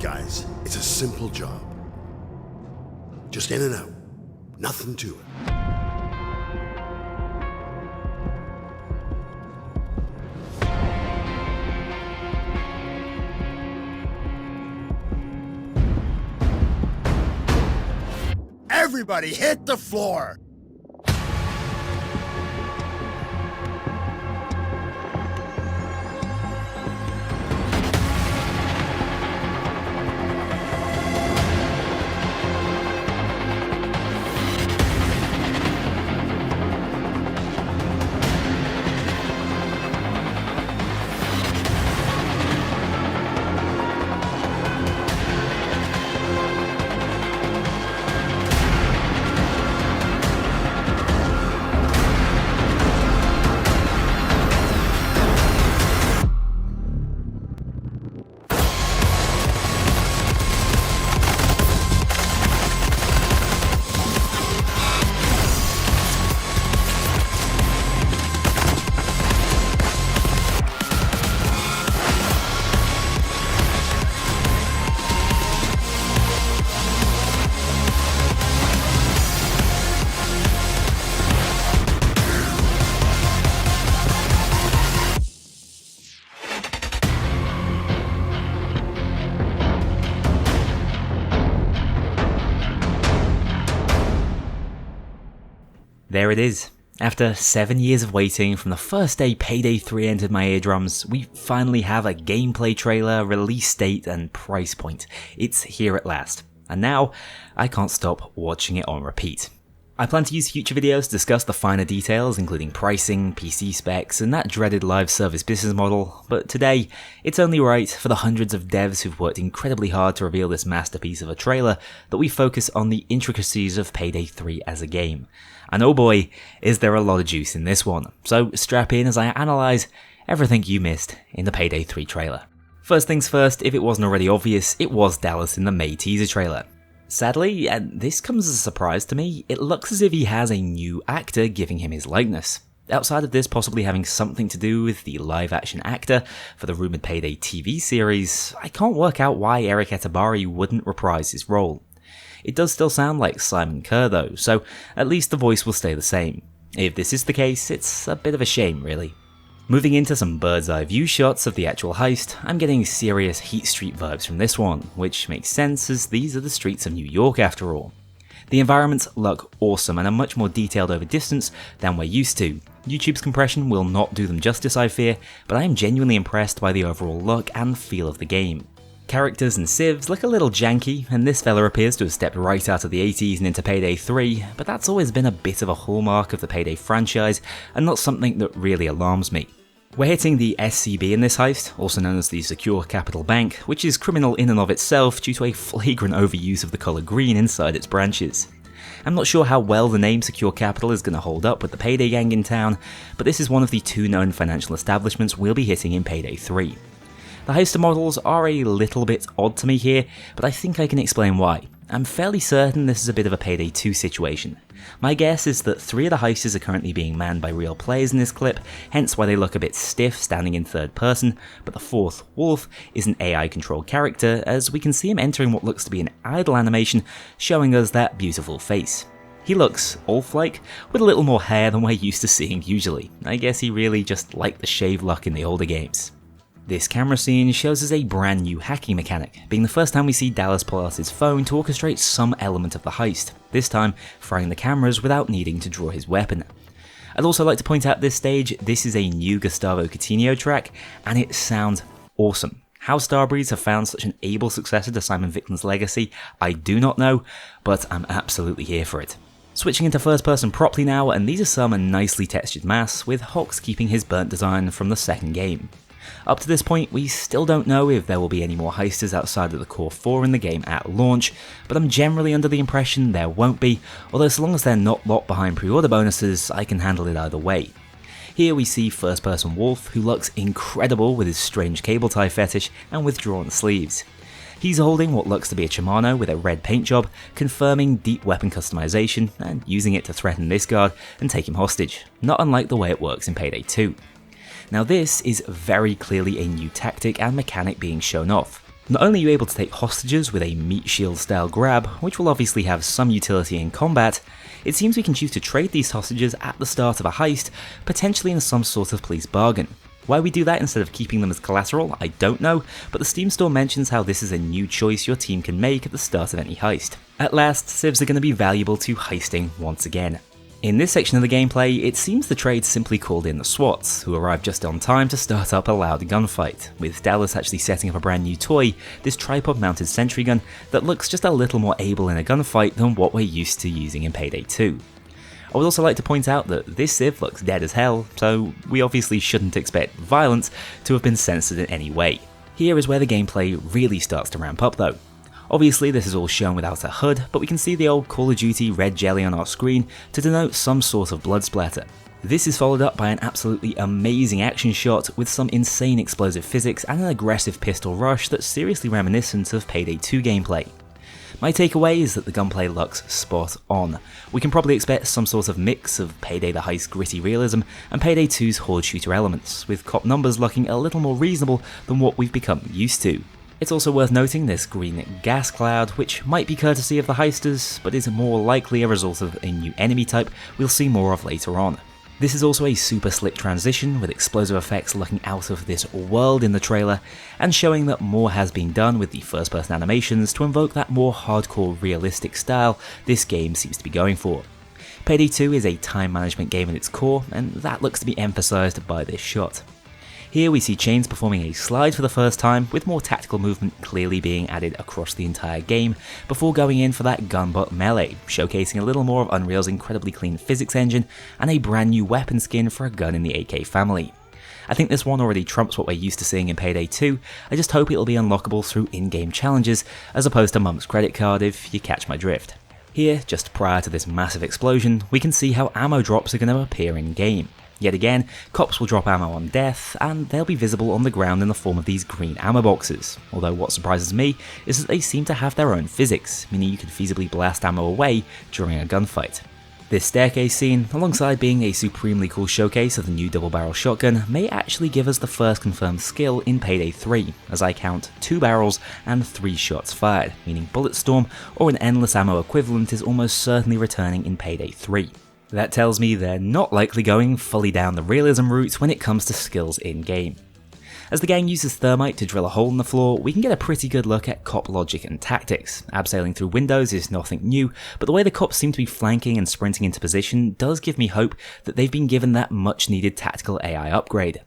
guys, it's a simple job. Just in and out. Nothing to it. Everybody hit the floor! There it is. After 7 years of waiting, from the first day Payday 3 entered my eardrums, we finally have a gameplay trailer, release date and price point. It's here at last. And now, I can't stop watching it on repeat. I plan to use future videos to discuss the finer details, including pricing, PC specs, and that dreaded live service business model, but today, it's only right for the hundreds of devs who've worked incredibly hard to reveal this masterpiece of a trailer that we focus on the intricacies of Payday 3 as a game. And oh boy, is there a lot of juice in this one, so strap in as I analyse everything you missed in the Payday 3 trailer. First things first, if it wasn't already obvious, it was Dallas in the May teaser trailer. Sadly, and this comes as a surprise to me, it looks as if he has a new actor giving him his likeness. Outside of this possibly having something to do with the live-action actor for the rumoured Payday TV series, I can't work out why Eric Etabari wouldn't reprise his role. It does still sound like Simon Kerr though, so at least the voice will stay the same. If this is the case, it's a bit of a shame really. Moving into some bird's eye view shots of the actual heist, I'm getting serious Heat Street vibes from this one, which makes sense as these are the streets of New York after all. The environments look awesome and are much more detailed over distance than we're used to. YouTube's compression will not do them justice I fear, but I am genuinely impressed by the overall look and feel of the game. Characters and civs look a little janky, and this fella appears to have stepped right out of the 80s and into Payday 3, but that's always been a bit of a hallmark of the Payday franchise and not something that really alarms me. We're hitting the SCB in this heist, also known as the Secure Capital Bank, which is criminal in and of itself due to a flagrant overuse of the colour green inside its branches. I'm not sure how well the name Secure Capital is going to hold up with the Payday gang in town, but this is one of the two known financial establishments we'll be hitting in Payday 3. The heister models are a little bit odd to me here, but I think I can explain why. I'm fairly certain this is a bit of a Payday 2 situation. My guess is that 3 of the heisters are currently being manned by real players in this clip, hence why they look a bit stiff standing in third person, but the 4th, Wolf, is an AI controlled character as we can see him entering what looks to be an idle animation showing us that beautiful face. He looks Wolf-like, with a little more hair than we're used to seeing usually. I guess he really just liked the shave luck in the older games. This camera scene shows us a brand new hacking mechanic, being the first time we see Dallas pull out his phone to orchestrate some element of the heist, this time frying the cameras without needing to draw his weapon. I'd also like to point out at this stage, this is a new Gustavo Coutinho track, and it sounds awesome. How Starbreeze have found such an able successor to Simon Victon's legacy, I do not know, but I'm absolutely here for it. Switching into first person properly now, and these are some nicely textured masks, with Hawks keeping his burnt design from the second game. Up to this point, we still don't know if there will be any more heisters outside of the core 4 in the game at launch, but I'm generally under the impression there won't be, although so long as they're not locked behind pre-order bonuses, I can handle it either way. Here we see first person Wolf, who looks incredible with his strange cable tie fetish and withdrawn sleeves. He's holding what looks to be a Shimano with a red paint job, confirming deep weapon customization and using it to threaten this guard and take him hostage, not unlike the way it works in Payday 2. Now this is very clearly a new tactic and mechanic being shown off. Not only are you able to take hostages with a meat shield style grab, which will obviously have some utility in combat, it seems we can choose to trade these hostages at the start of a heist, potentially in some sort of police bargain. Why we do that instead of keeping them as collateral, I don't know, but the Steam store mentions how this is a new choice your team can make at the start of any heist. At last, civs are going to be valuable to heisting once again. In this section of the gameplay, it seems the trade simply called in the SWATs, who arrived just on time to start up a loud gunfight, with Dallas actually setting up a brand new toy, this tripod-mounted sentry gun that looks just a little more able in a gunfight than what we're used to using in Payday 2. I would also like to point out that this civ looks dead as hell, so we obviously shouldn't expect violence to have been censored in any way. Here is where the gameplay really starts to ramp up though. Obviously this is all shown without a HUD, but we can see the old Call of Duty red jelly on our screen to denote some sort of blood splatter. This is followed up by an absolutely amazing action shot with some insane explosive physics and an aggressive pistol rush that's seriously reminiscent of Payday 2 gameplay. My takeaway is that the gunplay looks spot on. We can probably expect some sort of mix of Payday the Heist gritty realism and Payday 2's horde shooter elements, with cop numbers looking a little more reasonable than what we've become used to. It's also worth noting this green gas cloud, which might be courtesy of the heisters, but is more likely a result of a new enemy type we'll see more of later on. This is also a super slick transition, with explosive effects looking out of this world in the trailer, and showing that more has been done with the first person animations to invoke that more hardcore realistic style this game seems to be going for. Payday 2 is a time management game at its core, and that looks to be emphasised by this shot. Here we see Chains performing a slide for the first time, with more tactical movement clearly being added across the entire game, before going in for that gunbutt melee, showcasing a little more of Unreal's incredibly clean physics engine and a brand new weapon skin for a gun in the AK family. I think this one already trumps what we're used to seeing in Payday 2, I just hope it'll be unlockable through in-game challenges, as opposed to Mum's credit card if you catch my drift. Here, just prior to this massive explosion, we can see how ammo drops are going to appear in-game. Yet again, cops will drop ammo on death, and they'll be visible on the ground in the form of these green ammo boxes, although what surprises me is that they seem to have their own physics, meaning you can feasibly blast ammo away during a gunfight. This staircase scene, alongside being a supremely cool showcase of the new double-barrel shotgun, may actually give us the first confirmed skill in Payday 3, as I count 2 barrels and 3 shots fired, meaning Bullet Storm or an endless ammo equivalent is almost certainly returning in Payday 3. That tells me they're not likely going fully down the realism route when it comes to skills in-game. As the gang uses thermite to drill a hole in the floor, we can get a pretty good look at cop logic and tactics. Abseiling through windows is nothing new, but the way the cops seem to be flanking and sprinting into position does give me hope that they've been given that much needed tactical AI upgrade.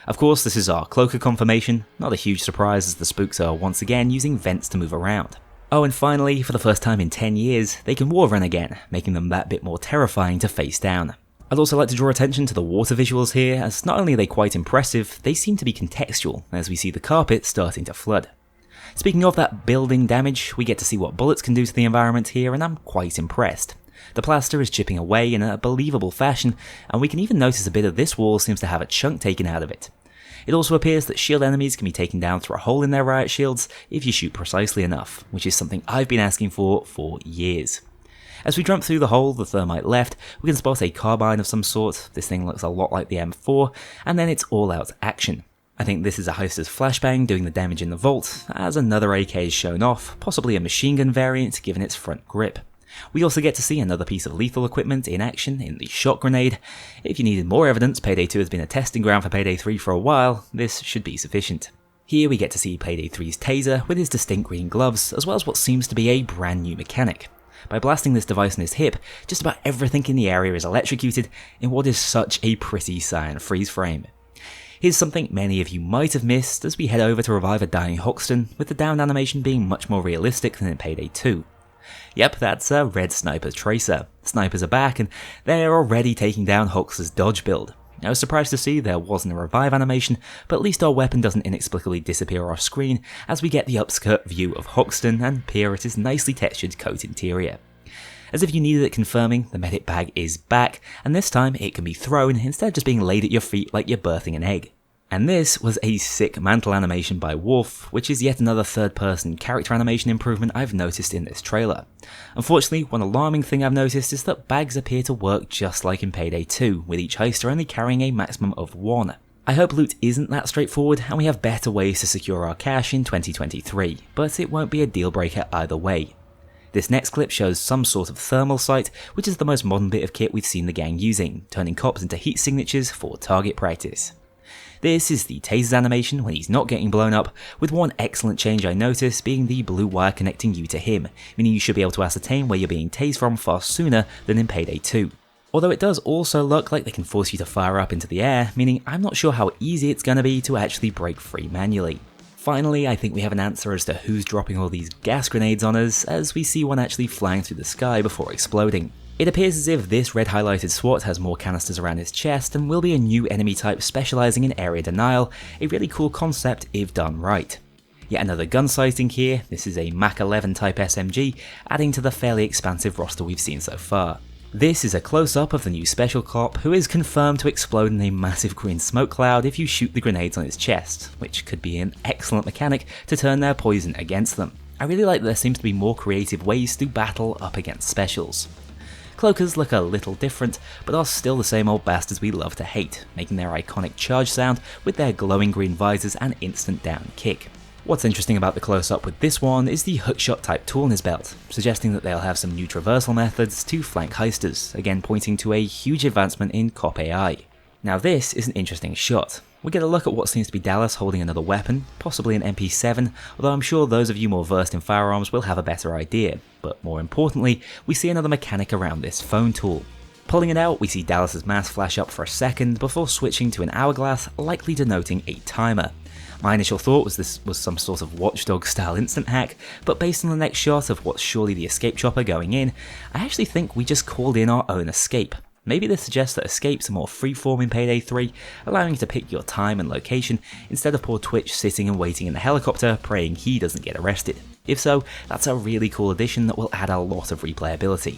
Of course, this is our cloaker confirmation, not a huge surprise as the spooks are once again using vents to move around. Oh, and finally, for the first time in 10 years, they can wall run again, making them that bit more terrifying to face down. I'd also like to draw attention to the water visuals here, as not only are they quite impressive, they seem to be contextual, as we see the carpet starting to flood. Speaking of that building damage, we get to see what bullets can do to the environment here, and I'm quite impressed. The plaster is chipping away in a believable fashion, and we can even notice a bit of this wall seems to have a chunk taken out of it. It also appears that shield enemies can be taken down through a hole in their riot shields if you shoot precisely enough, which is something I've been asking for years. As we jump through the hole the thermite left, we can spot a carbine of some sort. This thing looks a lot like the M4, and then it's all out action. I think this is a heister's flashbang doing the damage in the vault, as another AK is shown off, possibly a machine gun variant given its front grip. We also get to see another piece of lethal equipment in action in the shot grenade. If you needed more evidence, Payday 2 has been a testing ground for Payday 3 for a while, this should be sufficient. Here we get to see Payday 3's taser with his distinct green gloves, as well as what seems to be a brand new mechanic. By blasting this device in his hip, just about everything in the area is electrocuted in what is such a pretty cyan freeze frame. Here's something many of you might have missed as we head over to revive a dying Hoxton, with the downed animation being much more realistic than in Payday 2. Yep, that's a red sniper tracer. Snipers are back and they're already taking down Hox's dodge build. I was surprised to see there wasn't a revive animation, but at least our weapon doesn't inexplicably disappear off screen as we get the upskirt view of Hoxton and peer at his nicely textured coat interior. As if you needed it confirming, the medic bag is back, and this time it can be thrown instead of just being laid at your feet like you're birthing an egg. And this was a sick mantle animation by Wolf, which is yet another third-person character animation improvement I've noticed in this trailer. Unfortunately, one alarming thing I've noticed is that bags appear to work just like in Payday 2, with each heister only carrying a maximum of one. I hope loot isn't that straightforward and we have better ways to secure our cash in 2023, but it won't be a deal breaker either way. This next clip shows some sort of thermal sight, which is the most modern bit of kit we've seen the gang using, turning cops into heat signatures for target practice. This is the taser's animation when he's not getting blown up, with one excellent change I noticed being the blue wire connecting you to him, meaning you should be able to ascertain where you're being tased from far sooner than in Payday 2. Although it does also look like they can force you to fire up into the air, meaning I'm not sure how easy it's going to be to actually break free manually. Finally, I think we have an answer as to who's dropping all these gas grenades on us, as we see one actually flying through the sky before exploding. It appears as if this red highlighted SWAT has more canisters around his chest and will be a new enemy type specialising in area denial, a really cool concept if done right. Yet another gun sighting here, this is a Mach 11 type SMG, adding to the fairly expansive roster we've seen so far. This is a close-up of the new special cop, who is confirmed to explode in a massive green smoke cloud if you shoot the grenades on his chest, which could be an excellent mechanic to turn their poison against them. I really like that there seems to be more creative ways to battle up against specials. Cloakers look a little different, but are still the same old bastards we love to hate, making their iconic charge sound with their glowing green visors and instant down kick. What's interesting about the close-up with this one is the hookshot type tool in his belt, suggesting that they'll have some new traversal methods to flank heisters, again pointing to a huge advancement in cop AI. Now this is an interesting shot. We get a look at what seems to be Dallas holding another weapon, possibly an MP7, although I'm sure those of you more versed in firearms will have a better idea, but more importantly, we see another mechanic around this phone tool. Pulling it out, we see Dallas's mask flash up for a second before switching to an hourglass, likely denoting a timer. My initial thought was this was some sort of Watchdog style instant hack, but based on the next shot of what's surely the escape chopper going in, I actually think we just called in our own escape. Maybe this suggests that escapes are more freeform in Payday 3, allowing you to pick your time and location instead of poor Twitch sitting and waiting in the helicopter praying he doesn't get arrested. If so, that's a really cool addition that will add a lot of replayability.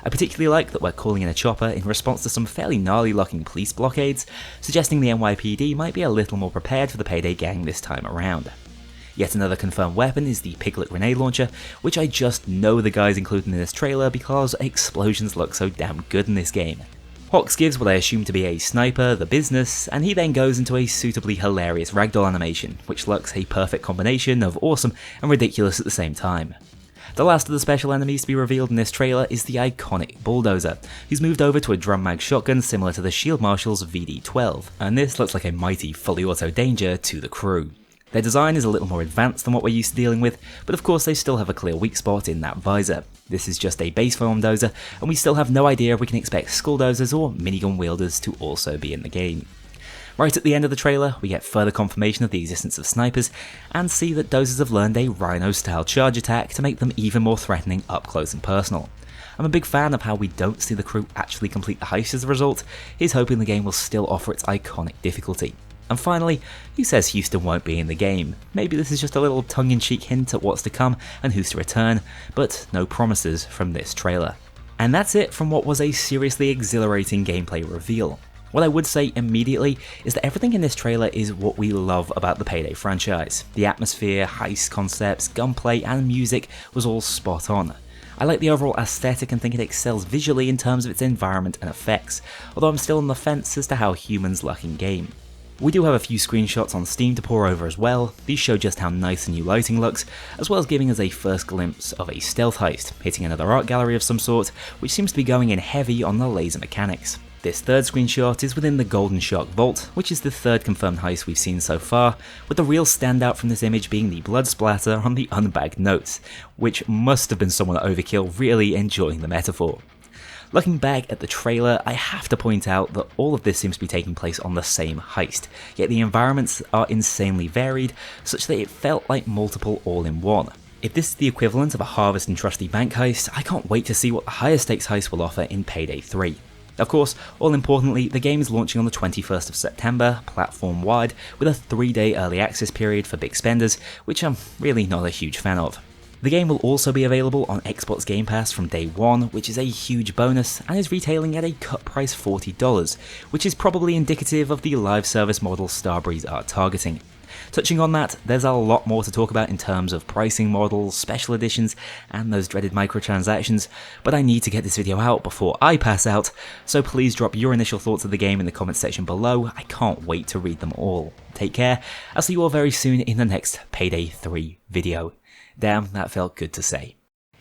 I particularly like that we're calling in a chopper in response to some fairly gnarly looking police blockades, suggesting the NYPD might be a little more prepared for the Payday gang this time around. Yet another confirmed weapon is the Piglet grenade launcher, which I just know the guys included in this trailer because explosions look so damn good in this game. Hawks gives what I assume to be a sniper the business, and he then goes into a suitably hilarious ragdoll animation, which looks a perfect combination of awesome and ridiculous at the same time. The last of the special enemies to be revealed in this trailer is the iconic Bulldozer, who's moved over to a drum mag shotgun similar to the Shield Marshal's VD-12, and this looks like a mighty fully auto danger to the crew. Their design is a little more advanced than what we're used to dealing with, but of course they still have a clear weak spot in that visor. This is just a base form dozer, and we still have no idea if we can expect skull dozers or minigun wielders to also be in the game. Right at the end of the trailer, we get further confirmation of the existence of snipers, and see that dozers have learned a Rhino-style charge attack to make them even more threatening up close and personal. I'm a big fan of how we don't see the crew actually complete the heist as a result, here's hoping the game will still offer its iconic difficulty. And finally, who says Houston won't be in the game? Maybe this is just a little tongue-in-cheek hint at what's to come and who's to return, but no promises from this trailer. And that's it from what was a seriously exhilarating gameplay reveal. What I would say immediately is that everything in this trailer is what we love about the Payday franchise. The atmosphere, heist concepts, gunplay and music was all spot on. I like the overall aesthetic and think it excels visually in terms of its environment and effects, although I'm still on the fence as to how humans look in game. We do have a few screenshots on Steam to pour over as well. These show just how nice the new lighting looks, as well as giving us a first glimpse of a stealth heist, hitting another art gallery of some sort, which seems to be going in heavy on the laser mechanics. This third screenshot is within the Golden Shark Vault, which is the third confirmed heist we've seen so far, with the real standout from this image being the blood splatter on the unbagged notes, which must have been someone at Overkill really enjoying the metaphor. Looking back at the trailer, I have to point out that all of this seems to be taking place on the same heist, yet the environments are insanely varied, such that it felt like multiple all-in-one. If this is the equivalent of a Harvest and Trusty Bank heist, I can't wait to see what the higher stakes heist will offer in Payday 3. Of course, all importantly, the game is launching on the 21st of September, platform-wide, with a 3-day early access period for big spenders, which I'm really not a huge fan of. The game will also be available on Xbox Game Pass from day one, which is a huge bonus, and is retailing at a cut price $40, which is probably indicative of the live service model Starbreeze are targeting. Touching on that, there's a lot more to talk about in terms of pricing models, special editions, and those dreaded microtransactions, but I need to get this video out before I pass out, so please drop your initial thoughts of the game in the comments section below. I can't wait to read them all. Take care, I'll see you all very soon in the next Payday 3 video. Damn, that felt good to say.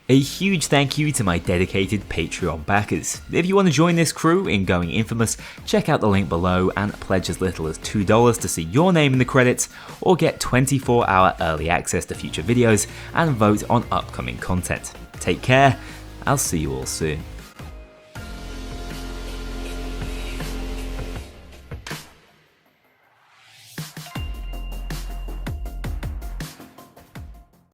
A huge thank you to my dedicated Patreon backers. If you want to join this crew in going infamous, check out the link below and pledge as little as $2 to see your name in the credits, or get 24-hour early access to future videos and vote on upcoming content. Take care, I'll see you all soon.